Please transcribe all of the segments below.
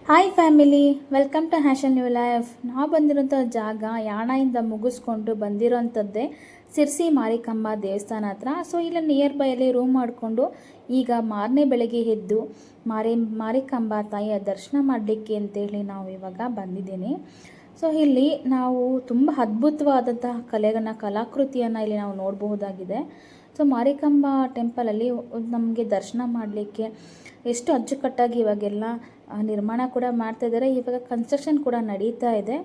Hi family, welcome to ಹ್ಯಾಷನ್ new life. ನಾವು ಬಂದಿರೋಂಥ ಜಾಗ ಯಾಣದಿಂದ ಮುಗಿಸ್ಕೊಂಡು ಬಂದಿರೋಂಥದ್ದೇ ಸಿರ್ಸಿ ಮಾರಿಕಾಂಬಾ ದೇವಸ್ಥಾನ ಹತ್ರ. ಸೊ ಇಲ್ಲಿ ನಿಯರ್ ಬೈಯಲ್ಲಿ ರೂಮ್ ಮಾಡಿಕೊಂಡು ಈಗ ಮಾರನೇ ಬೆಳಗ್ಗೆ ಎದ್ದು ಮಾರಿಕಾಂಬಾ ತಾಯಿಯ ದರ್ಶನ ಮಾಡಲಿಕ್ಕೆ ಅಂತೇಳಿ ನಾವು ಇವಾಗ ಬಂದಿದ್ದೀನಿ. ಸೊ ಇಲ್ಲಿ ನಾವು ತುಂಬ ಅದ್ಭುತವಾದಂತಹ ಕಲಾಕೃತಿಯನ್ನು ಇಲ್ಲಿ ನಾವು ನೋಡಬಹುದಾಗಿದೆ. ಸೊ ಮಾರಿಕಾಂಬಾ ಟೆಂಪಲಲ್ಲಿ ನಮಗೆ ದರ್ಶನ ಮಾಡಲಿಕ್ಕೆ ಎಷ್ಟು ಅಚ್ಚುಕಟ್ಟಾಗಿ ಇವಾಗೆಲ್ಲ ನಿರ್ಮಾಣ ಕೂಡ ಮಾಡ್ತಾ ಇದ್ದಾರೆ. ಇವಾಗ ಕನ್ಸ್ಟ್ರಕ್ಷನ್ ಕೂಡ ನಡೀತಾ ಇದೆ.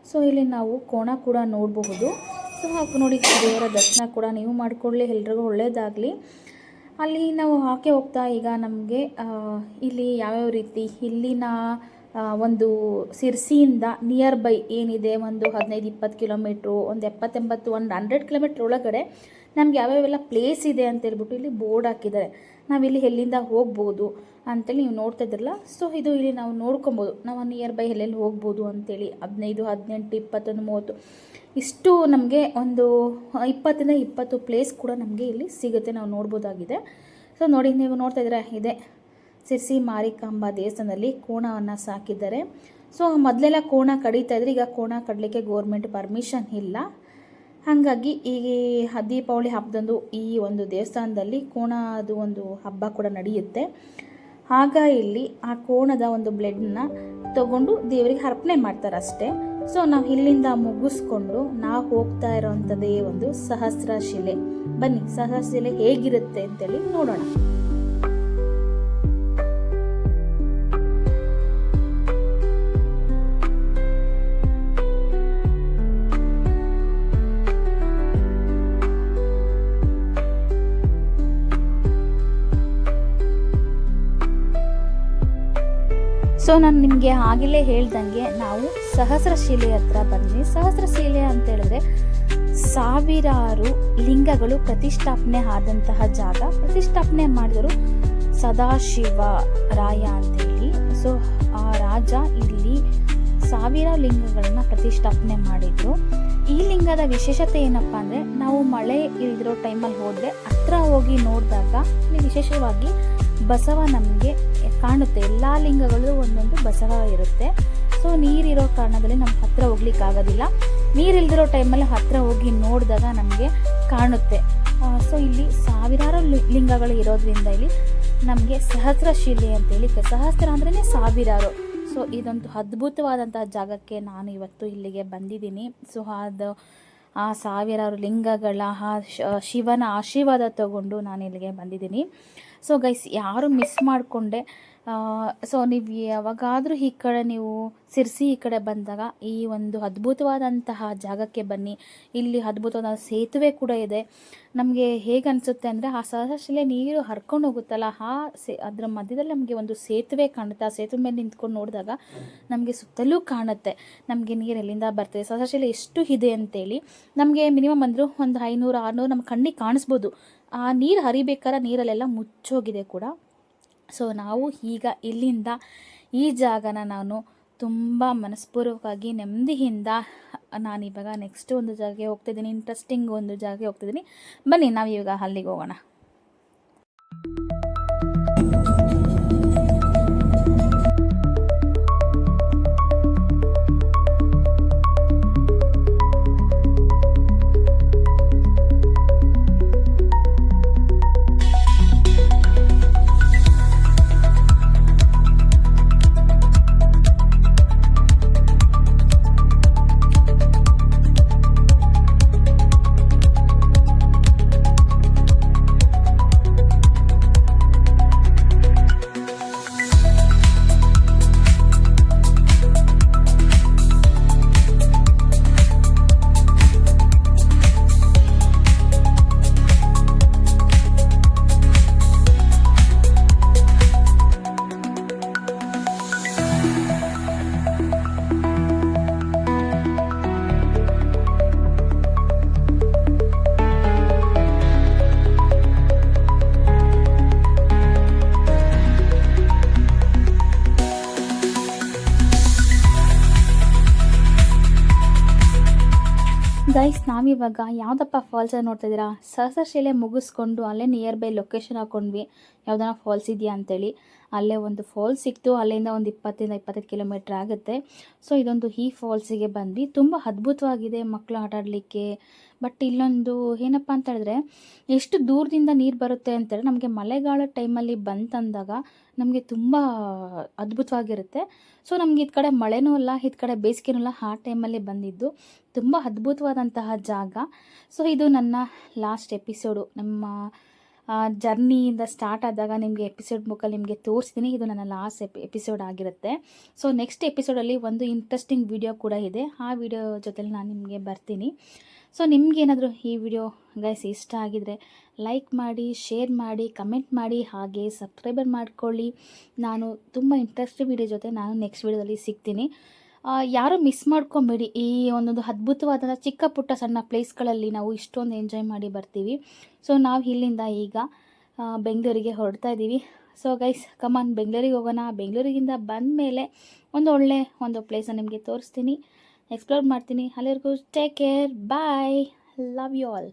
ಸೊ ಇಲ್ಲಿ ನಾವು ಕೋಣ ಕೂಡ ನೋಡಬಹುದು. ಸೊ ನೋಡಿ, ದೇವರ ದರ್ಶನ ಕೂಡ ನೀವು ಮಾಡಿಕೊಳ್ಳಿ, ಎಲ್ರಿಗೂ ಒಳ್ಳೆಯದಾಗಲಿ. ಅಲ್ಲಿ ನಾವು ಹಾಕಿ ಹೋಗ್ತಾ ಈಗ ನಮಗೆ ಇಲ್ಲಿ ಯಾವ್ಯಾವ ರೀತಿ ಇಲ್ಲಿನ ಒಂದು ಸಿರ್ಸಿಯಿಂದ ನಿಯರ್ ಬೈ ಏನಿದೆ, ಒಂದು 15-20 ಕಿಲೋಮೀಟ್ರು, ಒಂದು 70-80, ಒಂದು 100 ಕಿಲೋಮೀಟ್ರ್ ಒಳಗಡೆ ನಮ್ಗೆ ಯಾವ್ಯಾವೆಲ್ಲ ಪ್ಲೇಸ್ ಇದೆ ಅಂತೇಳ್ಬಿಟ್ಟು ಇಲ್ಲಿ ಬೋರ್ಡ್ ಹಾಕಿದ್ದಾರೆ. ನಾವಿಲ್ಲಿ ಎಲ್ಲಿಂದ ಹೋಗ್ಬೋದು ಅಂತೇಳಿ ನೀವು ನೋಡ್ತಾ ಇದ್ರಲ್ಲ. ಸೊ ಇದು ಇಲ್ಲಿ ನಾವು ನೋಡ್ಕೊಬೋದು, ನಾವು ನಿಯರ್ ಬೈ ಎಲ್ಲೆಲ್ಲಿ ಹೋಗ್ಬೋದು ಅಂತೇಳಿ 15, 18, 21, 30 ಇಷ್ಟು ನಮಗೆ ಒಂದು 20 ಪ್ಲೇಸ್ ಕೂಡ ನಮಗೆ ಇಲ್ಲಿ ಸಿಗುತ್ತೆ, ನಾವು ನೋಡ್ಬೋದಾಗಿದೆ. ಸೊ ನೋಡಿ, ನೀವು ನೋಡ್ತಾ ಇದ್ದೀರಾ, ಇದೆ ಸಿರ್ಸಿ ಮಾರಿಕಾಂಬಾ ದೇವಸ್ಥಾನದಲ್ಲಿ ಕೋಣವನ್ನು ಸಾಕಿದ್ದಾರೆ. ಸೊ ಮೊದಲೆಲ್ಲ ಕೋಣ ಕಡಿತಾ ಇದ್ರೆ, ಈಗ ಕೋಣ ಕಡಲಿಕ್ಕೆ ಗೋರ್ಮೆಂಟ್ ಪರ್ಮಿಷನ್ ಇಲ್ಲ. ಹಾಗಾಗಿ ಈ ದೀಪಾವಳಿ ಹಬ್ಬದಂದು ಈ ಒಂದು ದೇವಸ್ಥಾನದಲ್ಲಿ ಕೋಣದು ಒಂದು ಹಬ್ಬ ಕೂಡ ನಡೆಯುತ್ತೆ. ಆಗ ಇಲ್ಲಿ ಆ ಕೋಣದ ಒಂದು ಬ್ಲಡ್ನ ತಗೊಂಡು ದೇವರಿಗೆ ಅರ್ಪಣೆ ಮಾಡ್ತಾರೆ ಅಷ್ಟೇ. ಸೊ ನಾವು ಇಲ್ಲಿಂದ ಮುಗಿಸ್ಕೊಂಡು ನಾವು ಹೋಗ್ತಾ ಇರೋವಂಥದ್ದೇ ಒಂದು ಸಹಸ್ರ ಶಿಲೆ. ಬನ್ನಿ, ಸಹಸ್ರ ಶಿಲೆ ಹೇಗಿರುತ್ತೆ ಅಂತೇಳಿ ನೋಡೋಣ. ಸೊ ನಾನು ನಿಮಗೆ ಆಗಲೇ ಹೇಳ್ದಂಗೆ ನಾವು ಸಹಸ್ರಶಿಲೆ ಹತ್ರ ಬಂದ್ವಿ. ಸಹಸ್ರಶಿಲೆ ಅಂತ ಹೇಳಿದ್ರೆ ಸಾವಿರಾರು ಲಿಂಗಗಳು ಪ್ರತಿಷ್ಠಾಪನೆ ಆದಂತಹ ಜಾಗ. ಪ್ರತಿಷ್ಠಾಪನೆ ಮಾಡಿದರು ಸದಾಶಿವ ರಾಯ ಅಂತೇಳಿ. ಸೊ ಆ ರಾಜ ಇಲ್ಲಿ ಸಾವಿರಾರು ಲಿಂಗಗಳನ್ನ ಪ್ರತಿಷ್ಠಾಪನೆ ಮಾಡಿದ್ರು. ಈ ಲಿಂಗದ ವಿಶೇಷತೆ ಏನಪ್ಪ ಅಂದರೆ, ನಾವು ಮಳೆ ಇಲ್ದಿರೋ ಟೈಮಲ್ಲಿ ಹೋದರೆ ಹತ್ರ ಹೋಗಿ ನೋಡಿದಾಗ ಇಲ್ಲಿ ವಿಶೇಷವಾಗಿ ಬಸವ ನಮಗೆ ಕಾಣುತ್ತೆ. ಎಲ್ಲ ಲಿಂಗಗಳು ಒಂದೊಂದು ಬಸವ ಇರುತ್ತೆ. ಸೊ ನೀರಿರೋ ಕಾರಣದಲ್ಲಿ ನಮ್ಮ ಹತ್ರ ಹೋಗ್ಲಿಕ್ಕೆ ಆಗೋದಿಲ್ಲ. ನೀರಿಲ್ದಿರೋ ಟೈಮಲ್ಲಿ ಹತ್ರ ಹೋಗಿ ನೋಡಿದಾಗ ನಮಗೆ ಕಾಣುತ್ತೆ. ಸೊ ಇಲ್ಲಿ ಸಾವಿರಾರು ಲಿಂಗಗಳು ಇರೋದ್ರಿಂದ ಇಲ್ಲಿ ನಮಗೆ ಸಹಸ್ರಶಿಲೆ ಅಂತೇಳಿ, ಸಹಸ್ರ ಅಂದ್ರೇ ಸಾವಿರಾರು. ಸೊ ಇದೊಂದು ಅದ್ಭುತವಾದಂತಹ ಜಾಗಕ್ಕೆ ನಾನು ಇವತ್ತು ಇಲ್ಲಿಗೆ ಬಂದಿದ್ದೀನಿ. ಸೊ ಆ ಸಾವಿರಾರು ಲಿಂಗಗಳ ಶಿವನ ಆಶೀರ್ವಾದ ತಗೊಂಡು ನಾನು ಇಲ್ಲಿಗೆ ಬಂದಿದ್ದೀನಿ. ಸೊ ಗೈಸ್, ಯಾರು ಮಿಸ್ ಮಾಡಿಕೊಂಡೆ. ಸೊ ನೀವು ಯಾವಾಗಾದರೂ ಈ ಕಡೆ ನೀವು ಸಿರ್ಸಿ ಈ ಕಡೆ ಬಂದಾಗ ಈ ಒಂದು ಅದ್ಭುತವಾದಂತಹ ಜಾಗಕ್ಕೆ ಬನ್ನಿ. ಇಲ್ಲಿ ಅದ್ಭುತವಾದ ಸೇತುವೆ ಕೂಡ ಇದೆ. ನಮಗೆ ಹೇಗೆ ಅನಿಸುತ್ತೆ ಅಂದರೆ, ಆ ಸಹಸ್ರಶಿಲೆ ನೀರು ಹರ್ಕೊಂಡು ಹೋಗುತ್ತಲ್ಲ, ಅದರ ಮಧ್ಯದಲ್ಲಿ ನಮಗೆ ಒಂದು ಸೇತುವೆ ಕಾಣುತ್ತೆ. ಆ ಸೇತುವೆ ಮೇಲೆ ನಿಂತ್ಕೊಂಡು ನೋಡಿದಾಗ ನಮಗೆ ಸುತ್ತಲೂ ಕಾಣುತ್ತೆ ನಮಗೆ ನೀರು ಎಲ್ಲಿಂದ ಬರ್ತದೆ, ಸಹಸ್ರಶಿಲೆ ಎಷ್ಟು ಇದೆ ಅಂತೇಳಿ. ನಮಗೆ ಮಿನಿಮಮ್ ಅಂದರೂ ಒಂದು 500-600 ನಮ್ಮ ಕಣ್ಣಿಗೆ ಕಾಣಿಸ್ಬೋದು. ಆ ನೀರು ಹರಿಬೇಕಾದ್ರೆ ನೀರಲ್ಲೆಲ್ಲ ಮುಚ್ಚೋಗಿದೆ ಕೂಡ. ಸೊ ನಾವು ಈಗ ಇಲ್ಲಿಂದ ಈ ಜಾಗನ ನಾನು ತುಂಬ ಮನಸ್ಪೂರ್ವಕವಾಗಿ ನೆಮ್ಮದಿಯಿಂದ ನಾನಿವಾಗ ನೆಕ್ಸ್ಟ್ ಒಂದು ಜಾಗಕ್ಕೆ ಹೋಗ್ತಾಯಿದ್ದೀನಿ. ಇಂಟ್ರೆಸ್ಟಿಂಗ್ ಒಂದು ಜಾಗಕ್ಕೆ ಹೋಗ್ತಿದ್ದೀನಿ. ಬನ್ನಿ, ನಾವು ಇವಾಗ ಅಲ್ಲಿಗೆ ಹೋಗೋಣ. ಗೈಸ್, ನಾವಿವಾಗ ಯಾವುದಪ್ಪ ಫಾಲ್ಸ್ ನೋಡ್ತಾ ಇದ್ದೀರಾ? ಸಹಸ್ರಶಿಲೆ ಮುಗಿಸ್ಕೊಂಡು ಅಲ್ಲೇ ನಿಯರ್ ಬೈ ಲೊಕೇಶನ್ ಹಾಕ್ಕೊಂಡ್ವಿ, ಯಾವುದಾರ ಫಾಲ್ಸ್ ಇದೆಯಾ ಅಂತೇಳಿ. ಅಲ್ಲೇ ಒಂದು ಫಾಲ್ಸ್ ಸಿಕ್ತು. ಅಲ್ಲಿಂದ ಒಂದು 20-25 ಕಿಲೋಮೀಟ್ರ್ ಆಗುತ್ತೆ. ಸೊ ಇದೊಂದು ಈ ಫಾಲ್ಸಿಗೆ ಬಂದ್ವಿ. ತುಂಬ ಅದ್ಭುತವಾಗಿದೆ ಮಕ್ಕಳು ಆಟ ಆಡಲಿಕ್ಕೆ. ಬಟ್ ಇಲ್ಲೊಂದು ಏನಪ್ಪ ಅಂತ ಹೇಳಿದ್ರೆ, ಎಷ್ಟು ದೂರದಿಂದ ನೀರು ಬರುತ್ತೆ ಅಂತೇಳಿ ನಮಗೆ ಮಳೆಗಾಲ ಟೈಮಲ್ಲಿ ಬಂತಂದಾಗ ನಮಗೆ ತುಂಬ ಅದ್ಭುತವಾಗಿರುತ್ತೆ. ಸೊ ನಮ್ಗೆ ಇದು ಕಡೆ ಮಳೆನೂ ಇಲ್ಲ, ಇದು ಕಡೆ ಬೇಸಿಗೆನೂ ಇಲ್ಲ, ಆ ಟೈಮಲ್ಲಿ ಬಂದಿದ್ದು. ತುಂಬ ಅದ್ಭುತವಾದಂತಹ ಜಾಗ. ಸೊ ಇದು ನನ್ನ ಲಾಸ್ಟ್ ಎಪಿಸೋಡು. ನಮ್ಮ ಜರ್ನಿಯಿಂದ ಸ್ಟಾರ್ಟ್ ಆದಾಗ ನಿಮಗೆ ಎಪಿಸೋಡ್ ಮುಖಲ್ಲಿ ನಿಮಗೆ ತೋರಿಸ್ತೀನಿ. ಇದು ನನ್ನ ಲಾಸ್ಟ್ ಎಪಿಸೋಡ್ ಆಗಿರುತ್ತೆ. ಸೊ ನೆಕ್ಸ್ಟ್ ಎಪಿಸೋಡಲ್ಲಿ ಒಂದು ಇಂಟ್ರೆಸ್ಟಿಂಗ್ ವಿಡಿಯೋ ಕೂಡ ಇದೆ. ಆ ವಿಡಿಯೋ ಜೊತೆಲಿ ನಾನು ನಿಮಗೆ ಬರ್ತೀನಿ. ಸೊ ನಿಮಗೇನಾದರೂ ಈ ವಿಡಿಯೋ ಗೈಸ್ ಇಷ್ಟ ಆಗಿದರೆ ಲೈಕ್ ಮಾಡಿ, ಶೇರ್ ಮಾಡಿ, ಕಮೆಂಟ್ ಮಾಡಿ, ಹಾಗೆ ಸಬ್ಸ್ಕ್ರೈಬರ್ ಮಾಡ್ಕೊಳ್ಳಿ. ನಾನು ತುಂಬ ಇಂಟ್ರೆಸ್ಟಿಂಗ್ ವಿಡಿಯೋ ಜೊತೆ ನಾನು ನೆಕ್ಸ್ಟ್ ವಿಡಿಯೋದಲ್ಲಿ ಸಿಗ್ತೀನಿ. ಯಾರೂ ಮಿಸ್ ಮಾಡ್ಕೊಬೇಡಿ. ಈ ಒಂದೊಂದು ಅದ್ಭುತವಾದ ಚಿಕ್ಕ ಪುಟ್ಟ ಸಣ್ಣ ಪ್ಲೇಸ್ಗಳಲ್ಲಿ ನಾವು ಇಷ್ಟೊಂದು ಎಂಜಾಯ್ ಮಾಡಿ ಬರ್ತೀವಿ. ಸೊ ನಾವು ಇಲ್ಲಿಂದ ಈಗ ಬೆಂಗಳೂರಿಗೆ ಹೊರಡ್ತಾ ಇದ್ದೀವಿ. ಸೊ ಗೈಸ್ ಕಮಾನ್, ಬೆಂಗಳೂರಿಗೆ ಹೋಗೋಣ. ಬೆಂಗಳೂರಿಗಿಂದ ಬಂದ ಮೇಲೆ ಒಂದು ಪ್ಲೇಸನ್ನು ನಿಮಗೆ ತೋರಿಸ್ತೀನಿ, ಎಕ್ಸ್ಪ್ಲೋರ್ ಮಾಡ್ತೀನಿ. ಅಲ್ಲಿವರೆಗೂ take care, bye, love you all.